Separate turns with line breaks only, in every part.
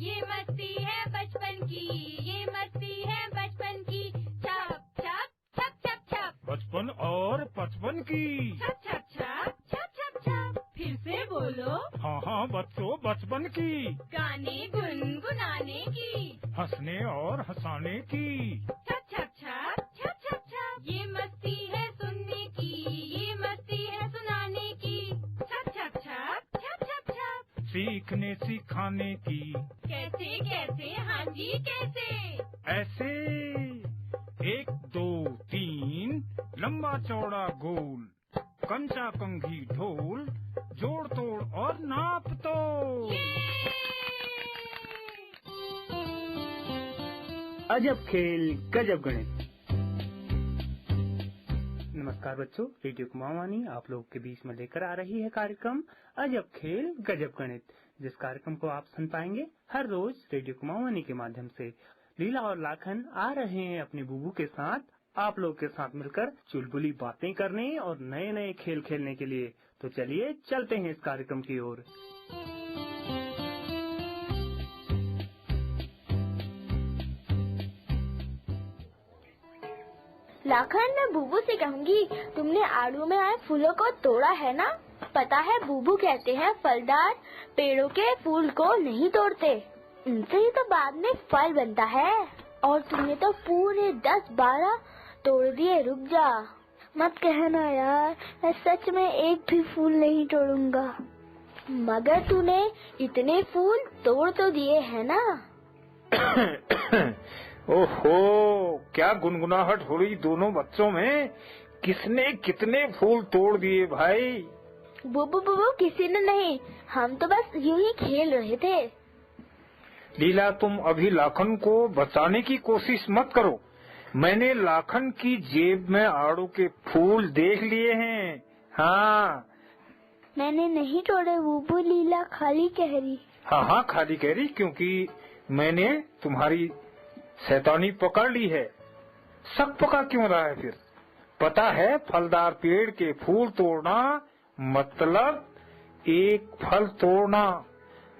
ये मस्ती है बचपन की, ये मस्ती है बचपन की। छप छप छप छप छप,
बचपन और पचपन की।
छप छप छप छप छप छप। फिर से बोलो।
हाँ हाँ बच्चों, बचपन की।
गाने गुनगुनाने की,
हंसने और हंसाने की।
छप छप छप छप छप छप। ये मस्ती है सुनने की, ये मस्ती है सुनाने की। छप छप छप छप छप छप।
सीखने सिखाने की।
कैसे कैसे, हाँ जी कैसे।
ऐसे 1 2 3 लंबा चौड़ा गोल, कंचा कंघी ढोल, जोड़ तोड़ और नाप तोड़।
अजब खेल गजब गणित। नमस्कार बच्चों, रेडियो कुमाऊनी आप लोगों के बीच में लेकर आ रही है कार्यक्रम अजब खेल गजब गणित, जिस कार्यक्रम को आप सुन पाएंगे हर रोज रेडियो कुमाऊनी के माध्यम से। लीला और लाखन आ रहे हैं अपने बुबू के साथ आप लोग के साथ मिलकर चुलबुली बातें करने और नए नए खेल खेलने के लिए। तो चलिए चलते हैं इस कार्यक्रम की ओर।
लाखन, मैं बूबू से कहूँगी तुमने आड़ू में आए फूलों को तोड़ा है ना? पता है बूबू कहते हैं फलदार पेड़ों के फूल को नहीं तोड़ते, उनसे ही तो बाद में फल बनता है। और तुमने तो पूरे 10-12 तोड़ दिए। रुक जा, मत कहना यार, मैं सच में एक भी फूल नहीं तोड़ूंगा। मगर तूने इतने फूल तोड़ तो दिए है ना?
ओहो, क्या गुनगुनाहट हो रही दोनों बच्चों में। किसने कितने फूल तोड़ दिए भाई?
बुबू बुबू, किसी ने नहीं, हम तो बस यूं ही खेल रहे थे।
लीला, तुम अभी लाखन को बचाने की कोशिश मत करो। मैंने लाखन की जेब में आड़ू के फूल देख लिए हैं। हाँ,
मैंने नहीं तोड़े बुबू, लीला खाली कह रही।
हाँ हाँ खाली कह रही, क्योंकि मैंने तुम्हारी शैतानी पकड़ ली है। शक पका क्यों रहा है फिर? पता है फलदार पेड़ के फूल तोड़ना मतलब एक फल तोड़ना,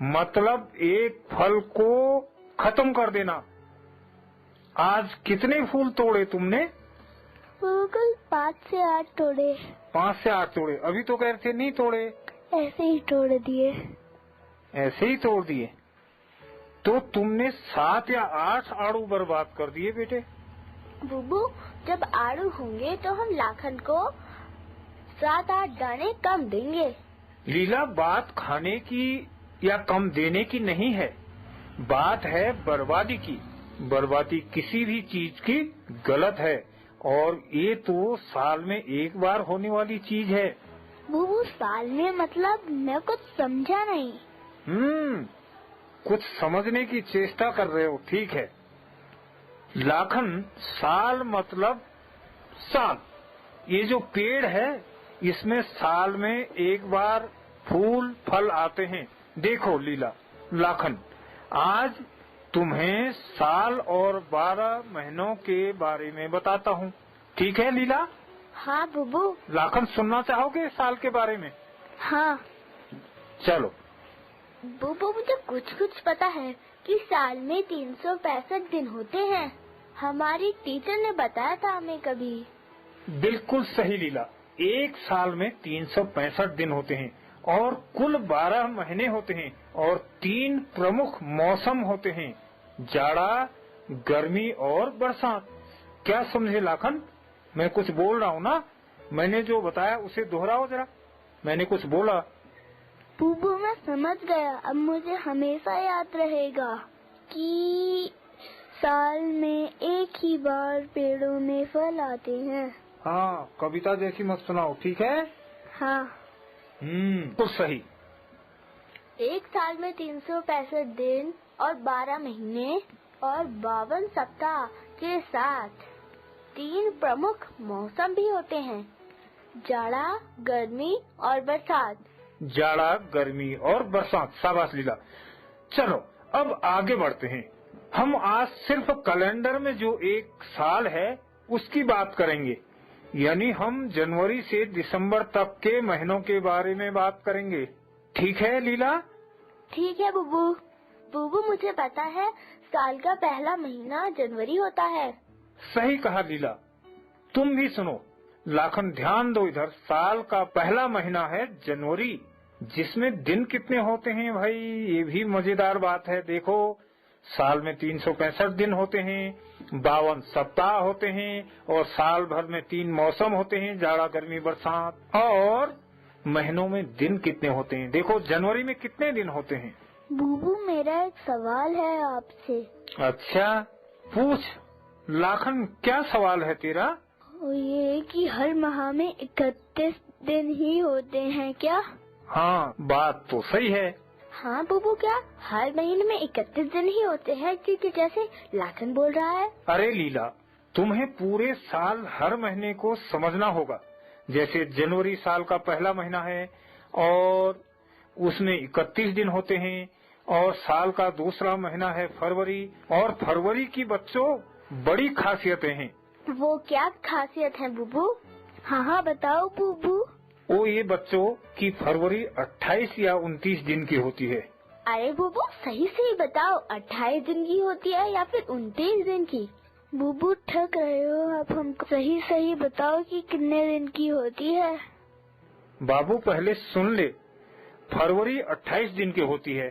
मतलब एक फल को खत्म कर देना। आज कितने फूल तोड़े तुमने?
कल 5 से 8 तोड़े।
5 से 8 तोड़े? अभी तो कह रहे थे नहीं तोड़े।
ऐसे ही तोड़ दिए।
ऐसे ही तोड़ दिए? तो तुमने 7 या 8 आड़ू बर्बाद कर दिए बेटे।
बुबू, जब आड़ू होंगे तो हम लाखन को 7-8 दाने कम देंगे।
लीला, बात खाने की या कम देने की नहीं है, बात है बर्बादी की। बर्बादी किसी भी चीज की गलत है, और ये तो साल में एक बार होने वाली चीज है।
बुबू, साल में मतलब? मैं कुछ समझा नहीं।
कुछ समझने की चेष्टा कर रहे हो, ठीक है। लाखन, साल मतलब साल। ये जो पेड़ है इसमें साल में एक बार फूल फल आते हैं। देखो लीला, लाखन, आज तुम्हें साल और 12 महीनों के बारे में बताता हूँ, ठीक है लीला?
हाँ बुबू।
लाखन, सुनना चाहोगे साल के बारे में?
हाँ।
चलो।
बुबू, मुझे कुछ पता है कि साल में 365 दिन होते हैं। हमारी टीचर ने बताया था हमें कभी।
बिल्कुल सही लीला, एक साल में 365 दिन होते हैं और कुल 12 महीने होते हैं और 3 प्रमुख मौसम होते हैं, जाड़ा, गर्मी और बरसात। क्या समझे लाखन? मैं कुछ बोल रहा हूँ ना? मैंने जो बताया उसे दोहराओ जरा। मैंने कुछ बोला?
बुबू, मैं समझ गया। अब मुझे हमेशा याद रहेगा कि साल में एक ही बार पेड़ों में फल आते हैं।
हाँ, कविता जैसी मत सुनाओ, ठीक है?
हाँ।
तो सही।
एक साल में 365 दिन और 12 महीने और 52 सप्ताह के साथ 3 प्रमुख मौसम भी होते हैं, जाड़ा, गर्मी और बरसात।
जाड़ा, गर्मी और बरसात, शाबाश लीला। चलो अब आगे बढ़ते हैं। हम आज सिर्फ कैलेंडर में जो एक साल है उसकी बात करेंगे, यानी हम जनवरी से दिसंबर तक के महीनों के बारे में बात करेंगे, ठीक है लीला?
ठीक है बुबू। बुबू मुझे पता है, साल का पहला महीना जनवरी होता है।
सही कहा लीला। तुम भी सुनो। लाखन ध्यान दो इधर। साल का पहला महीना है जनवरी, जिसमें दिन कितने होते हैं भाई, ये भी मजेदार बात है। देखो, साल में 365 दिन होते हैं, 52 सप्ताह होते हैं, और साल भर में 3 मौसम होते हैं, जाड़ा गर्मी बरसात। और महीनों में दिन कितने होते हैं, देखो जनवरी में कितने दिन होते हैं।
बुबू मेरा एक सवाल है आपसे।
अच्छा, पूछ लाखन, क्या सवाल है तेरा?
ये कि हर माह में 31 दिन ही होते हैं क्या?
हाँ, बात तो सही है।
हाँ बुबू, क्या हर महीने में 31 दिन ही होते हैं, क्योंकि जैसे लाखन बोल रहा है।
अरे लीला, तुम्हें पूरे साल हर महीने को समझना होगा। जैसे जनवरी साल का पहला महीना है और उसमें 31 दिन होते हैं, और साल का दूसरा महीना है फरवरी, और फरवरी की बच्चों बड़ी खासियतें हैं।
वो क्या खासियत है बुबू? हाँ बताओ बुबू।
वो ये बच्चों की फरवरी 28 या 29 दिन की होती है।
अरे बुबू सही से बताओ, 28 दिन की होती है या फिर 29 दिन की? बुबू ठग रहे हो आप हमको, सही बताओ कि कितने दिन की होती है।
बाबू पहले सुन ले, फरवरी 28 दिन की होती है,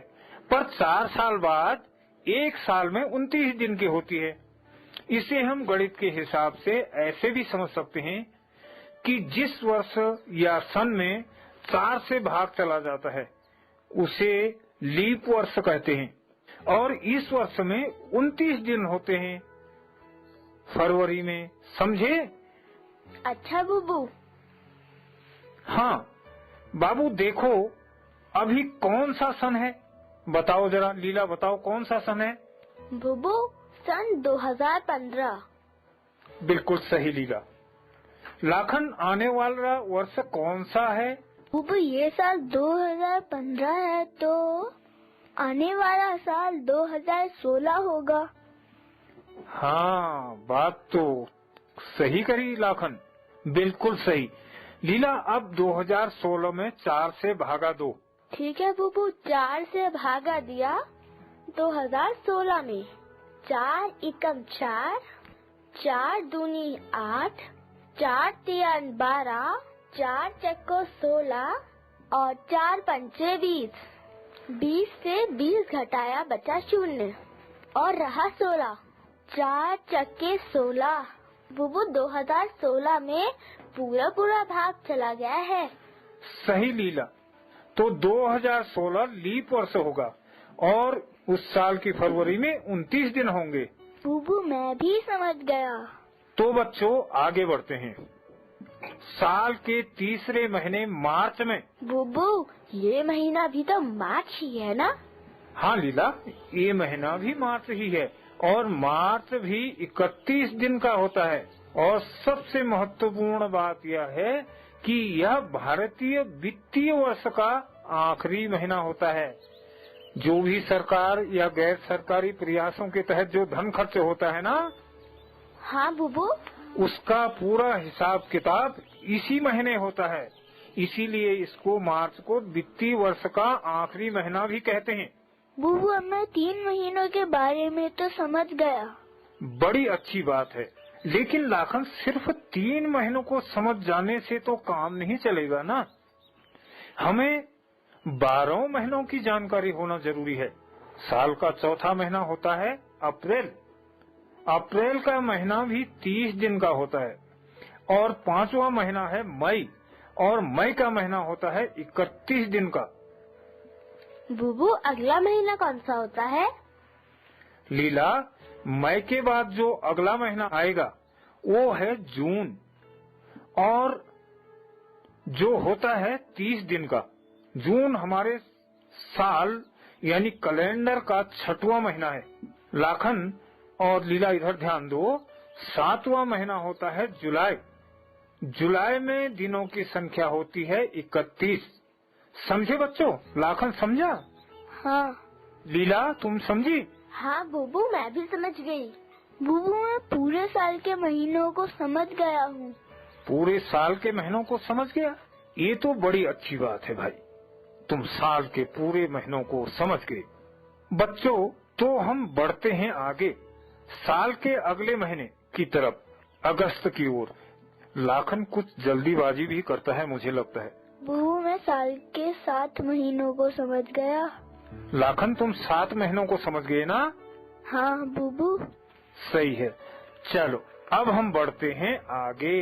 पर 4 साल बाद एक साल में 29 दिन की होती है। इसे हम गणित के हिसाब से ऐसे भी समझ सकते हैं कि जिस वर्ष या सन में 4 से भाग चला जाता है उसे लीप वर्ष कहते हैं, और इस वर्ष में 29 दिन होते हैं फरवरी में, समझे?
अच्छा बुबू।
हाँ बाबू, देखो अभी कौन सा सन है, बताओ जरा लीला, बताओ कौन सा सन है?
बुबू सन 2015।
बिल्कुल सही लीला। लाखन, आने वाला वर्ष कौन सा है?
बुबू ये साल 2015 है, तो आने वाला साल 2016 होगा।
हाँ, बात तो सही करी लाखन, बिल्कुल सही। लीला, अब 2016 में 4 से भागा दो।
ठीक है बुबू, 4 से भागा दिया 2016 में। 4 एकम 4, 4 दूनी 8, 4 तियान 12, 4 चक्को 16 और 4 पंचे 20। 20 से 20 घटाया बचा 0 और रहा 16। 4 चक्के 16। बुबू 2016 में पूरा भाग चला गया है।
सही लीला, तो 2016 लीप वर्ष होगा और उस साल की फरवरी में 29 दिन होंगे।
बुबू मैं भी समझ गया।
तो बच्चों आगे बढ़ते हैं। साल के तीसरे महीने मार्च में।
बुबू ये महीना भी तो मार्च ही है ना?
हाँ लीला, ये महीना भी मार्च ही है, और मार्च भी 31 दिन का होता है। और सबसे महत्वपूर्ण बात यह है कि यह भारतीय वित्तीय वर्ष का आखिरी महीना होता है। जो भी सरकार या गैर सरकारी प्रयासों के तहत जो धन खर्च होता है ना,
हाँ बुबू,
उसका पूरा हिसाब किताब इसी महीने होता है। इसीलिए इसको मार्च को वित्तीय वर्ष का आखिरी महीना भी कहते हैं।
बुबू अब मैं 3 महीनों के बारे में तो समझ गया।
बड़ी अच्छी बात है, लेकिन लाखन सिर्फ 3 महीनों को समझ जाने से तो काम नहीं चलेगा ना। हमें 12 महीनों की जानकारी होना जरूरी है। साल का चौथा महीना होता है अप्रैल। अप्रैल का महीना भी 30 दिन का होता है, और 5वां महीना है मई, और मई का महीना होता है 31 दिन का।
बुबू अगला महीना कौन सा होता है?
लीला, मई के बाद जो अगला महीना आएगा वो है जून, और जो होता है 30 दिन का। जून हमारे साल यानी कैलेंडर का 6वां महीना है। लाखन और लीला इधर ध्यान दो, 7वां महीना होता है जुलाई। जुलाई में दिनों की संख्या होती है 31। समझे बच्चों? लाखन समझा?
हाँ।
लीला तुम समझी?
हाँ बुबू मैं भी समझ गई। बुबू मैं पूरे साल के महीनों को समझ गया हूँ।
पूरे साल के महीनों को समझ गया? ये तो बड़ी अच्छी बात है भाई, तुम साल के पूरे महीनों को समझ गए। बच्चों, तो हम बढ़ते हैं आगे साल के अगले महीने की तरफ, अगस्त की ओर। लाखन कुछ जल्दीबाजी भी करता है मुझे लगता है।
बुबू मैं साल के 7 महीनों को समझ गया।
लाखन तुम 7 महीनों को समझ गए ना?
हाँ बुबू।
सही है। चलो अब हम बढ़ते हैं आगे।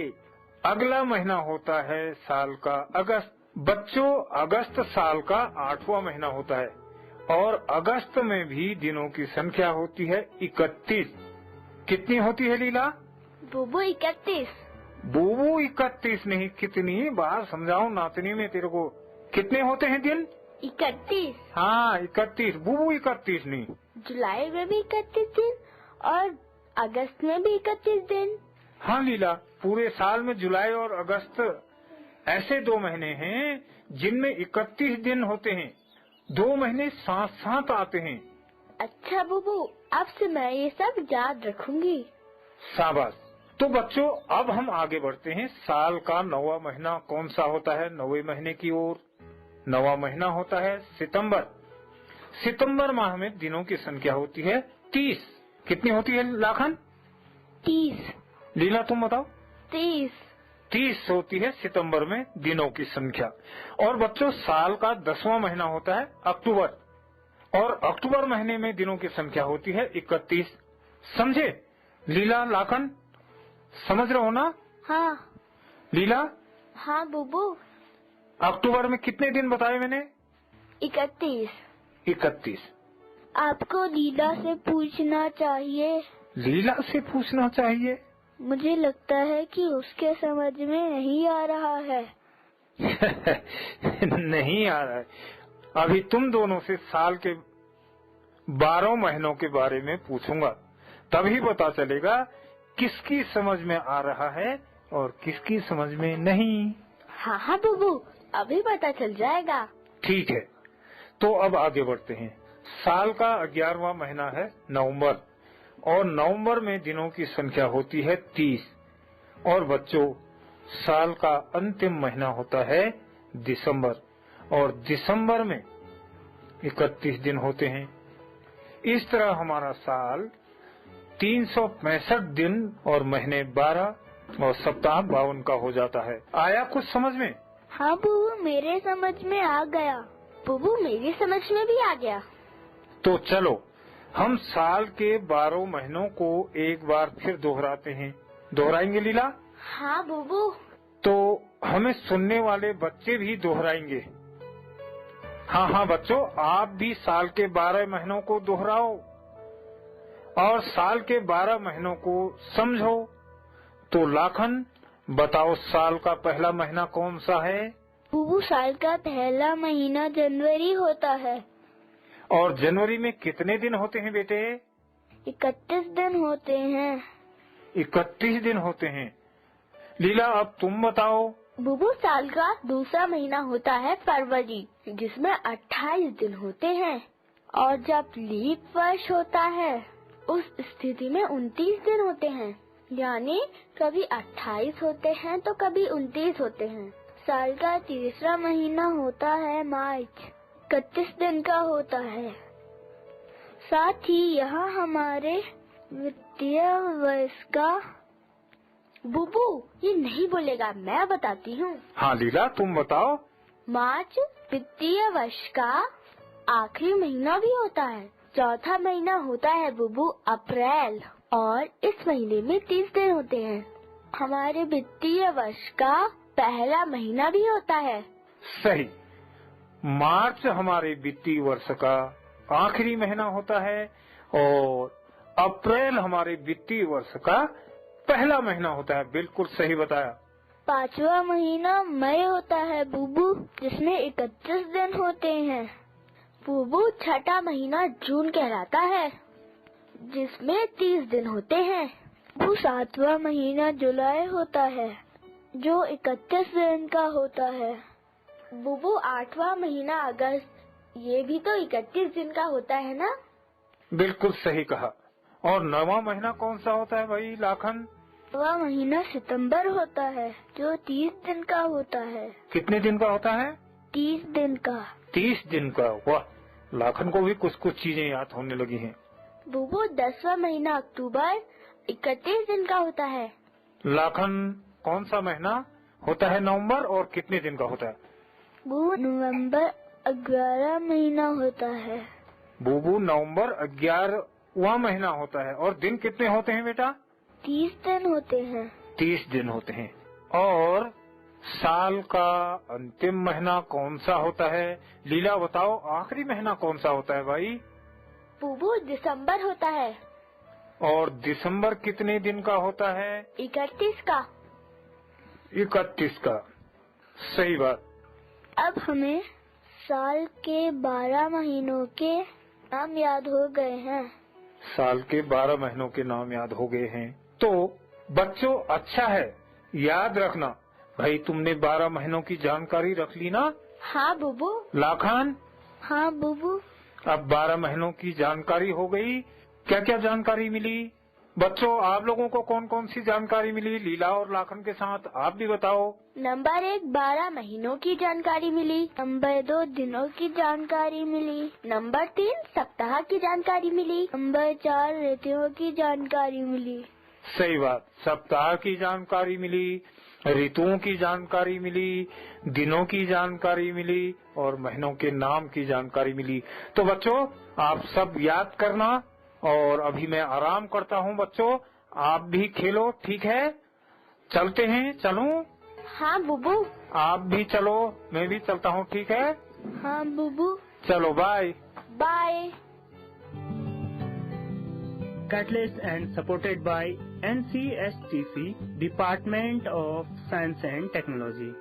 अगला महीना होता है साल का अगस्त। बच्चों, अगस्त साल का 8वां महीना होता है और अगस्त में भी दिनों की संख्या होती है 31। कितनी होती है लीला?
बुबू 31।
बुबू 31 नहीं, कितनी बार समझाऊं नातनी में तेरे को। कितने होते हैं दिन?
31।
हाँ 31, बुबू 31 नहीं।
जुलाई में भी 31 दिन और अगस्त में भी 31 दिन।
हाँ लीला, पूरे साल में जुलाई और अगस्त ऐसे 2 महीने हैं जिनमें 31 दिन होते हैं। 2 महीने साथ साथ आते हैं।
अच्छा बुबू, अब से मैं ये सब याद रखूंगी।
शाबाश। तो बच्चों, अब हम आगे बढ़ते हैं। साल का 9वां महीना कौन सा होता है? 9वें महीने की ओर। 9वां महीना होता है सितंबर। सितंबर माह में दिनों की संख्या होती है 30। कितनी होती है लाखन?
30।
लीला तुम बताओ।
30
होती है सितंबर में दिनों की संख्या। और बच्चों, साल का 10वां महीना होता है अक्टूबर और अक्टूबर महीने में दिनों की संख्या होती है 31। समझे? लीला लाखन समझ रहे हो ना?
हाँ।
लीला,
हाँ बुबू।
अक्टूबर में कितने दिन बताए मैंने?
31।
31।
आपको लीला से पूछना चाहिए।
लीला से पूछना चाहिए?
मुझे लगता है कि उसके समझ में नहीं आ रहा है।
नहीं आ रहा है। अभी तुम दोनों से साल के 12 महीनों के बारे में पूछूंगा, तभी पता चलेगा किसकी समझ में आ रहा है और किसकी समझ में नहीं।
हाँ हाँ बुबू, अभी पता चल जाएगा।
ठीक है, तो अब आगे बढ़ते हैं। साल का 11वां महीना है नवंबर और नवंबर में दिनों की संख्या होती है 30। और बच्चों, साल का अंतिम महीना होता है दिसंबर और दिसंबर में 31 दिन होते हैं। इस तरह हमारा साल 365 दिन और महीने 12 और सप्ताह 52 का हो जाता है। आया कुछ समझ में?
हाँ बुबू, मेरे समझ में आ गया। बुबू, मेरी समझ में भी आ गया।
तो चलो हम साल के 12 महीनों को एक बार फिर दोहराते हैं। दोहराएंगे लीला?
हाँ बुबू।
तो हमें सुनने वाले बच्चे भी दोहराएंगे। हाँ हाँ बच्चों, आप भी साल के 12 महीनों को दोहराओ और साल के 12 महीनों को समझो। तो लाखन बताओ, साल का पहला महीना कौन सा है?
बुबू, साल का पहला महीना जनवरी होता है।
और जनवरी में कितने दिन होते हैं बेटे?
31 दिन होते हैं।
31 दिन होते हैं। लीला, अब तुम बताओ।
बुबू, साल का दूसरा महीना होता है फरवरी, जिसमें 28 दिन होते हैं। और जब लीप वर्ष होता है उस स्थिति में 29 दिन होते हैं। यानी कभी 28 होते हैं तो कभी 29 होते हैं। साल का तीसरा महीना होता है मार्च, 31 दिन का होता है। साथ ही यहाँ हमारे वित्तीय वर्ष का। बुबू, ये नहीं बोलेगा, मैं बताती हूँ।
हाँ लीला, तुम बताओ।
मार्च वित्तीय वर्ष का आखिरी महीना भी होता है। चौथा महीना होता है बुबू अप्रैल, और इस महीने में 30 दिन होते हैं। हमारे वित्तीय वर्ष का पहला महीना भी होता है।
सही। मार्च हमारे वित्तीय वर्ष का आखिरी महीना होता है और अप्रैल हमारे वित्तीय वर्ष का पहला महीना होता है। बिल्कुल सही बताया।
पांचवा महीना मई होता है बुबू, जिसमें 31 दिन होते हैं। बुबू, छठा महीना जून कहलाता है, जिसमें 30 दिन होते हैं। बुबू, सातवां महीना जुलाई होता है, जो 31 दिन का होता है। बुबू, आठवां महीना अगस्त, ये भी तो 31 दिन का होता है ना?
बिल्कुल सही कहा। और 9वां महीना कौन सा होता है भाई लाखन?
9वां महीना सितंबर होता है, जो 30 दिन का होता है।
कितने दिन का होता है?
30 दिन का।
30 दिन का। वाह, लाखन को भी कुछ कुछ चीजें याद होने लगी हैं।
बुबू 10वां महीना अक्टूबर 31 दिन का होता है।
लाखन कौन सा महीना होता है नवंबर और कितने दिन का होता है?
बुबू नवंबर 11 महीना होता है।
बूबू नवंबर 11वां महीना होता है। और दिन कितने होते हैं बेटा?
30 दिन होते हैं।
30 दिन होते हैं। और साल का अंतिम महीना कौन सा होता है? लीला बताओ, आखिरी महीना कौन सा होता है भाई?
बुबू दिसंबर होता है।
और दिसंबर कितने दिन का होता है?
31 का।
31 का, सही बात।
अब हमें साल के 12 महीनों के नाम याद हो गए हैं।
साल के 12 महीनों के नाम याद हो गए हैं। तो बच्चों अच्छा है, याद रखना भाई, तुमने 12 महीनों की जानकारी रख ली ना?
हाँ बुबू।
लाखन?
हाँ बुबू।
अब 12 महीनों की जानकारी हो गई। क्या क्या जानकारी मिली बच्चों? आप लोगों को कौन कौन सी जानकारी मिली? लीला और लाखन के साथ आप भी बताओ।
नंबर 1 12 महीनों की जानकारी मिली। नंबर 2 दिनों की जानकारी मिली। नंबर 3 सप्ताह की जानकारी मिली। नंबर 4 ऋतुओं की जानकारी मिली।
सही बात, सप्ताह की जानकारी मिली, ऋतुओं की जानकारी मिली, दिनों की जानकारी मिली और महीनों के नाम की जानकारी मिली। तो बच्चों आप सब याद करना। और अभी मैं आराम करता हूँ बच्चों, आप भी खेलो, ठीक है? चलते हैं, चलूं?
हाँ बुबू।
आप भी चलो, मैं भी चलता हूँ, ठीक है?
हाँ बुबू।
चलो bye
bye.
Catalyst and supported by NCSTC, Department of Science and Technology.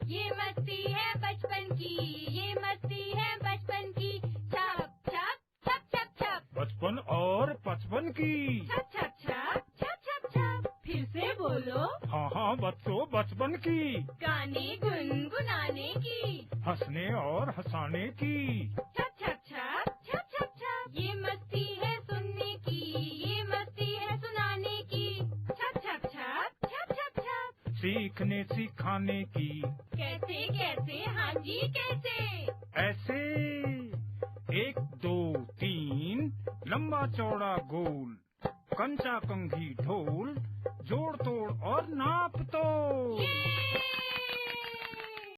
ये मस्ती है बचपन की, ये मस्ती है बचपन की। छप छप छप छप छप,
बचपन और 55 की।
छप छप छप छप छप छप। फिर से बोलो।
हाँ हाँ बच्चों, बचपन की।
गाने गुनगुनाने की,
हंसने और हंसाने की।
छप छप छप छप छप छप। ये मस्ती है सुनने की, ये मस्ती है सुनाने की। छप छप छप छप छप छप।
सीखने सिखाने की।
कैसे कैसे, हाँ जी कैसे?
ऐसे 1 2 3 लंबा चौड़ा गोल, कंचा कंघी ढोल, जोड़ तोड़ और नाप तोल।